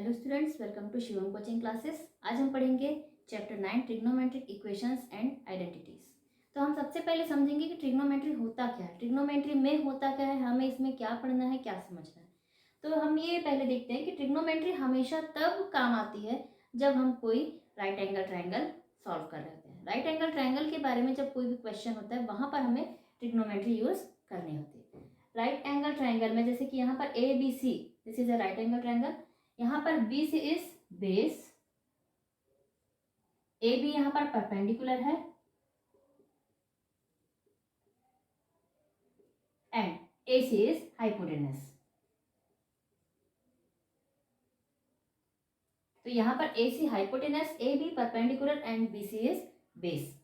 Hello students, welcome to Shivam coaching classes. आज हम पढ़ेंगे chapter 9 trigonometric equations and identities. तो हम सबसे पहले समझेंगे कि ट्रिग्नोमेट्री होता क्या है, ट्रिग्नोमेट्री में होता क्या है, हमें इसमें क्या पढ़ना है, क्या समझना है। तो हम ये पहले देखते हैं कि ट्रिग्नोमेट्री हमेशा तब काम आती है जब हम कोई राइट एंगल ट्रायंगल सॉल्व कर रहे होते हैं। राइट एंगल ट्रायंगल के बारे में जब कोई भी क्वेश्चन होता है वहां पर हमें ट्रिग्नोमेट्री यूज करनी होती है। राइट एंगल ट्रायंगल में जैसे कि यहाँ पर A B C, this is a right angle triangle. यहाँ पर B C is base, A B यहाँ पर परपेंडिकुलर है and A C is hypotenuse. तो यहाँ पर A C hypotenuse, A B perpendicular and B C is base.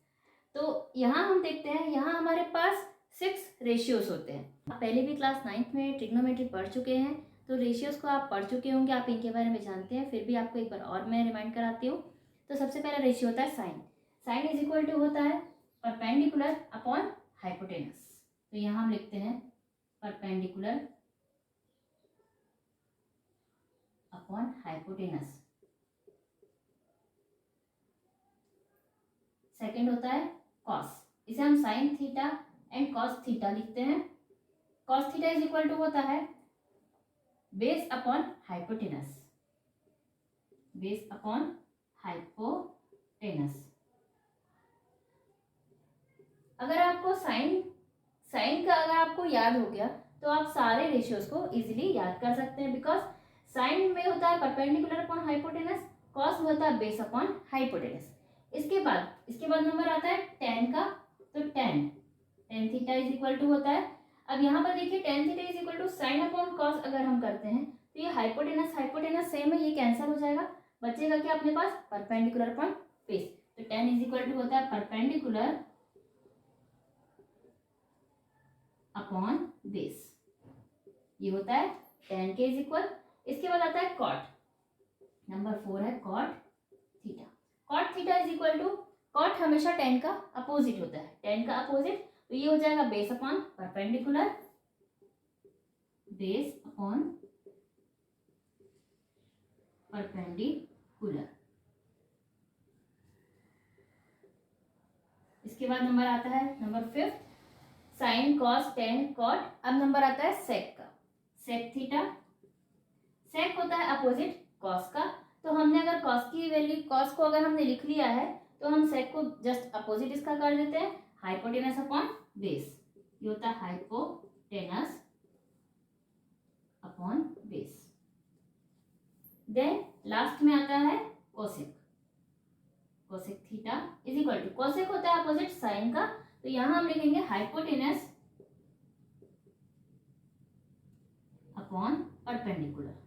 तो यहाँ हम देखते हैं, यहाँ हमारे पास 6 रेशियोज होते हैं। आप पहले भी क्लास 9th में ट्रिग्नोमेट्री पढ़ चुके हैं, तो रेशियोज को आप पढ़ चुके होंगे, आप इनके बारे में जानते हैं। फिर भी आपको एक बार और मैं रिमाइंड कराती हूँ। तो सबसे पहला रेशियो होता है sine. Sine is equal to होता है परपेंडिकुलर अपॉन हाइपोटेनस। तो यहाँ हम लिखते हैं परपेंडिकुलर अपॉन हाइपोटेनस। सेकेंड होता है कॉस, इसे हम sine theta and cos theta लिखते हैं। Cos theta is equal to होता है base upon hypotenuse, base upon hypotenuse. अगर आपको साइन का अगर आपको याद हो गया तो आप सारे रेशियोज को इजीली याद कर सकते हैं, बिकॉज साइन में होता है परपेंडिकुलर अपॉन हाइपोटेनस, कॉस में होता है बेस अपॉन हाइपोटेनस। इसके बाद नंबर आता है टेन का। तो tan theta is equal to होता है, अब यहाँ पर देखिए tan theta is equal to sine upon cos अगर हम करते हैं तो ये हाइपोटेनस सेम है, ये कैंसिल हो जाएगा, बचेगा क्या अपने पास परपेंडिकुलर अपॉन बेस। तो टेन इज इक्वल टू होता है परपेंडिकुलर अपॉन बेस, ये होता है टेन के इज इक्वल। इसके बाद आता है कॉट, नंबर 4 है cot theta. Cot theta is equal to, cot हमेशा टेन का अपोजिट होता है, टेन का अपोजिट, तो ये हो जाएगा base upon perpendicular, base upon perpendicular. इसके बाद नंबर आता है number 5 sine cos tan cot. अब नंबर आता है सेक का, सेक थीटा। सेक होता है अपोजिट कॉस का, तो हमने अगर कॉस की वैल्यू, कॉस को अगर हमने लिख लिया है तो हम सेक को जस्ट अपोजिट इसका कर देते हैं, हाइपोटेनस अपॉन बेस, ये होता है hypotenuse upon base. Then last में आता है cosec, cosec theta is equal to, cosec होता है अपोजिट साइन का, तो यहां हम लिखेंगे हाइपोटेनस अपॉन परपेंडिकुलर।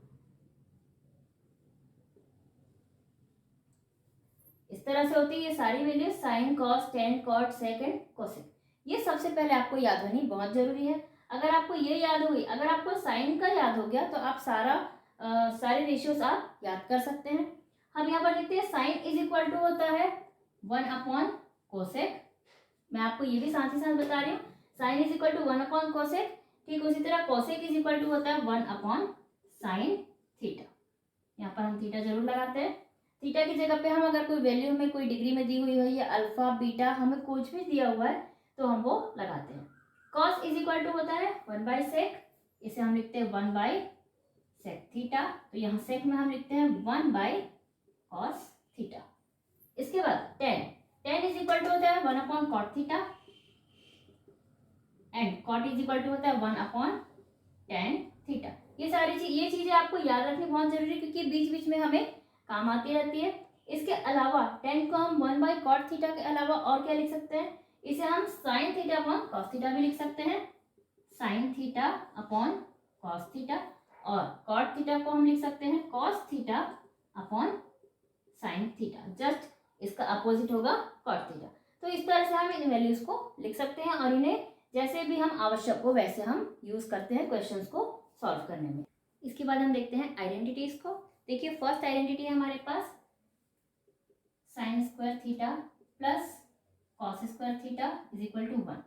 इस तरह से होती है ये सारी value, sine cos tan cot sec and cosec. ये सबसे पहले आपको याद होनी बहुत जरूरी है। अगर आपको ये याद हो गई, अगर आपको साइन का याद हो गया तो आप सारे रेशियोज आप याद कर सकते हैं। हम यहाँ पर लिखते हैं साइन इज इक्वल टू होता है 1 अपॉन कोसेक। मैं आपको ये भी साथ ही साथ बता रही हूँ, sine is equal to 1 upon cosec, ठीक उसी तरह कोसेक इज इक्वल टू होता है 1 अपॉन साइन थीटा। यहाँ पर हम थीटा जरूर लगाते हैं। थीटा की जगह पे हम अगर कोई वैल्यू हमें कोई डिग्री में दी हुई है या अल्फा बीटा हमें कुछ भी दिया हुआ है तो हम वो लगाते हैं। कॉस इज इक्वल टू होता है 1 बाई सेक, इसे हम लिखते हैं 1 बाई सेक थीटा, तो यहाँ सेक में हम लिखते हैं 1 बाई कॉस थीटा। इसके बाद टेन इज इक्वल टू होता है 1 upon cot theta and cot is equal to होता है 1 अपॉन टेन थीटा। ये चीजें आपको याद रखनी बहुत जरूरी है, क्योंकि बीच बीच में हमें काम आती रहती है। इसके अलावा टेन को हम 1 बाई कॉट थीटा के अलावा और क्या लिख सकते हैं, इसे हम sine theta upon cos theta भी लिख सकते हैं, sine theta upon cos theta, और कॉट थीटा को हम लिख सकते हैं cos theta upon sine theta, just इसका अपोजिट होगा कॉट थीटा। तो इस तरह से हम इन वैल्यूज को लिख सकते हैं और इन्हें जैसे भी हम आवश्यक हो वैसे हम यूज करते हैं क्वेश्चंस को सॉल्व करने में। इसके बाद हम देखते हैं आइडेंटिटीज को। देखिए फर्स्ट आइडेंटिटी है हमारे पास sine square theta plus cos square theta is equal to 1।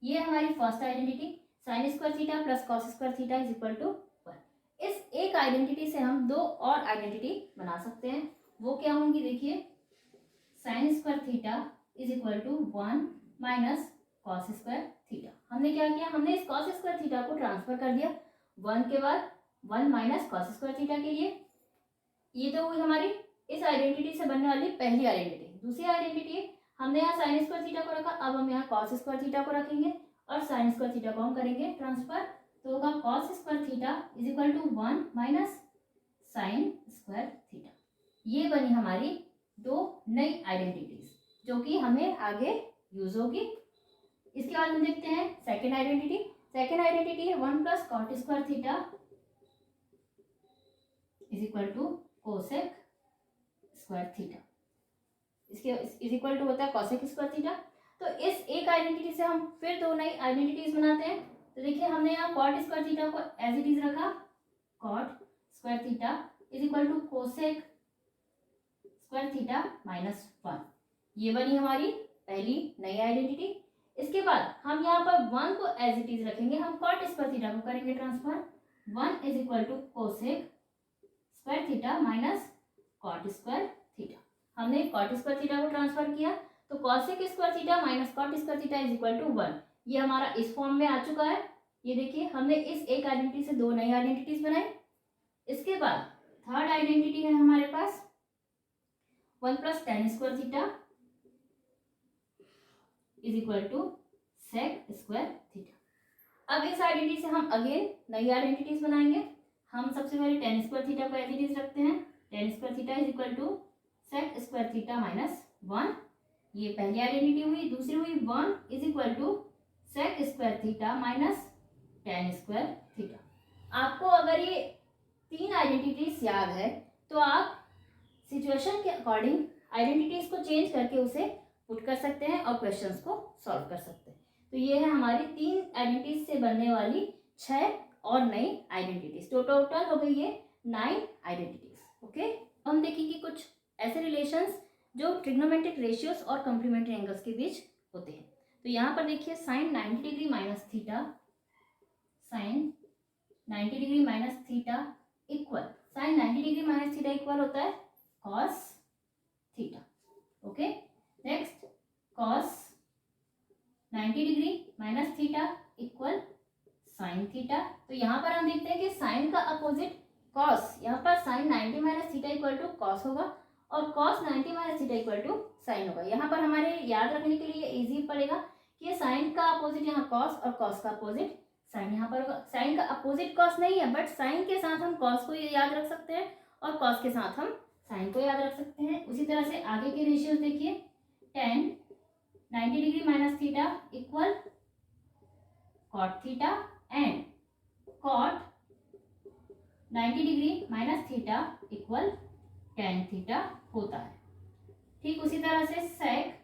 ये हमारी first identity, sine square theta plus cos square theta is equal to 1। इस एक आइडेंटिटी से हम दो और आइडेंटिटी बना सकते हैं। वो क्या होंगी देखिए, sine square theta is equal to 1 minus cos square theta. हमने क्या किया, हमने इस कॉस स्क्वायर थीटा को ट्रांसफर कर दिया 1 के बाद 1 माइनस कॉस स्क्वायर थीटा के लिए। ये तो हुई हमारी इस आइडेंटिटी से बनने वाली पहली आइडेंटिटी। दूसरी आइडेंटिटी हमने यहाँ साइन स्क्वायर थीटा को रखा, अब हम यहाँ कॉस स्क्वायर थीटा को रखेंगे और साइन स्क्वायर थीटा को हम करेंगे ट्रांसफर, तो होगा cos square theta is equal to 1 minus sine square theta. ये बनी हमारी दो नई आइडेंटिटीज जो कि हमें आगे यूज होगी। इसके बाद हम देखते हैं सेकेंड आइडेंटिटी। सेकेंड आइडेंटिटी है 1 plus cot square theta is equal to cosec square theta. इसके इज इक्वल टू होता है कोसेक स्क्वायर थीटा। तो इस एक आइडेंटिटी से हम फिर दो नई आइडेंटिटीज बनाते हैं। तो देखिए हमने यहाँ कॉट स्क्वायर थीटा को एज इट इज रखा, cot square theta is equal to cosec square theta minus 1। ये बनी हमारी पहली नई आइडेंटिटी। इसके बाद हम यहाँ पर 1 को एज इट इज रखेंगे, हम कॉट स्क्वायर थीटा को करेंगे transfer, 1 is equal to cosec square theta minus cot square theta. हमने कॉट स्क्वायर थीटा को ट्रांसफर किया तो cosec square theta minus cot square theta is equal to 1। ये हमारा इस फॉर्म में आ चुका है। ये देखिए हमने इस एक आइडेंटिटी से दो नई आइडेंटिटीज बनाई। इसके बाद थर्ड आइडेंटिटी है हमारे पास 1 plus tan square theta is equal to sec square theta. अब इस आइडेंटिटी से हम अगेन नई आइडेंटिटीज बनाएंगे। हम सबसे पहले टेन स्क्वायर थीटा को एज इट इज रखते हैं, tan square theta is equal to sec square theta minus 1। ये पहली आइडेंटिटी हुई। दूसरी हुई 1 is equal to sec square theta minus tan square theta. आपको अगर ये तीन आइडेंटिटीज याद है तो आप सिचुएशन के अकॉर्डिंग आइडेंटिटीज को चेंज करके उसे पुट कर सकते हैं और क्वेश्चंस को सॉल्व कर सकते हैं। तो ये है हमारी तीन आइडेंटिटीज से बनने वाली 6 और नई आइडेंटिटीज। टोटल हो गई ये 9 आइडेंटिटीज। ओके, हम देखेंगे कुछ ऐसे रिलेशंस जो ट्रिग्नोमेट्रिक रेशियोज और कॉम्प्लीमेंट्री एंगल्स के बीच होते हैं। तो यहाँ पर देखिए sine 90 degree minus theta, sine 90 degree minus theta equal, sine 90 degree minus theta equal होता है cos theta. Okay, next cos 90 degree minus theta equal sine theta. तो यहाँ पर हम देखते हैं कि साइन का अपोजिट कॉस, यहाँ पर sine 90 minus theta equal to cos होगा और cos 90 minus theta equal to sine होगा। यहाँ पर हमारे याद रखने के लिए इजी पड़ेगा कि साइन का अपोजिट यहाँ कॉस और कॉस का अपोजिट साइन यहाँ पर होगा। साइन का अपोजिट कॉस नहीं है, बट साइन के साथ हम कॉस को याद रख सकते हैं और कॉस के साथ हम साइन को याद रख सकते हैं। उसी तरह से आगे के रेशियोज देखिए, tan 90 degree minus theta equal cot theta and cot 90 degree minus theta equal tan theta होता है। ठीक उसी तरह से sec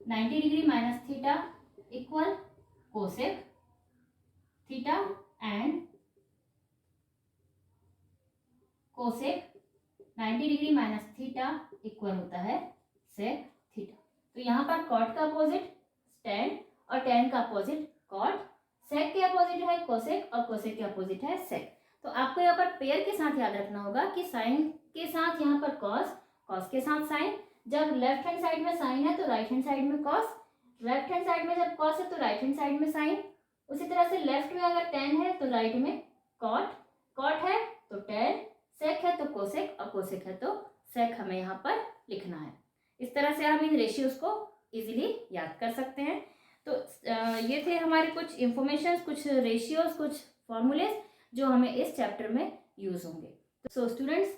90 degree minus theta equal cosec theta and cosec 90 degree minus theta equal होता है सेक थीटा। तो यहाँ पर कॉट का अपोजिट टेन और टेन का अपोजिट कॉट, सेक के अपोजिट है कोसेक और कोसेक के अपोजिट है सेक। तो आपको यहाँ पर पेयर के साथ याद रखना होगा कि साइन के साथ यहाँ पर कॉस, कॉस के साथ साइन। जब लेफ्ट हैंड साइड में साइन है तो राइट हैंड साइड में कॉस, लेफ्ट हैंड साइड में जब कॉस है तो राइट हैंड साइड में साइन। उसी तरह से लेफ्ट में अगर टेन है तो राइट में कॉट, कॉट है तो टेन, सेक है तो कोसेक और कोसेक है तो सेक हमें यहाँ पर लिखना है। इस तरह से हम इन रेशियोज को इजीली याद कर सकते हैं। तो ये थे हमारे कुछ इंफॉर्मेशन, कुछ रेशियोज, कुछ फॉर्मूलेज जो हमें इस चैप्टर में यूज होंगे। तो स्टूडेंट्स,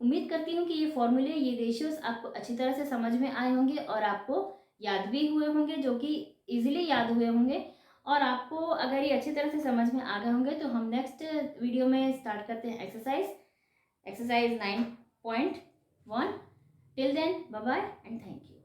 उम्मीद करती हूँ कि ये फॉर्मूले, ये रेशियोज आपको अच्छी तरह से समझ में आए होंगे और आपको याद भी हुए होंगे, जो कि इजीली याद हुए होंगे। और आपको अगर ये अच्छी तरह से समझ में आ गए होंगे तो हम नेक्स्ट वीडियो में स्टार्ट करते हैं exercise 9.1। Till then bye bye and thank you.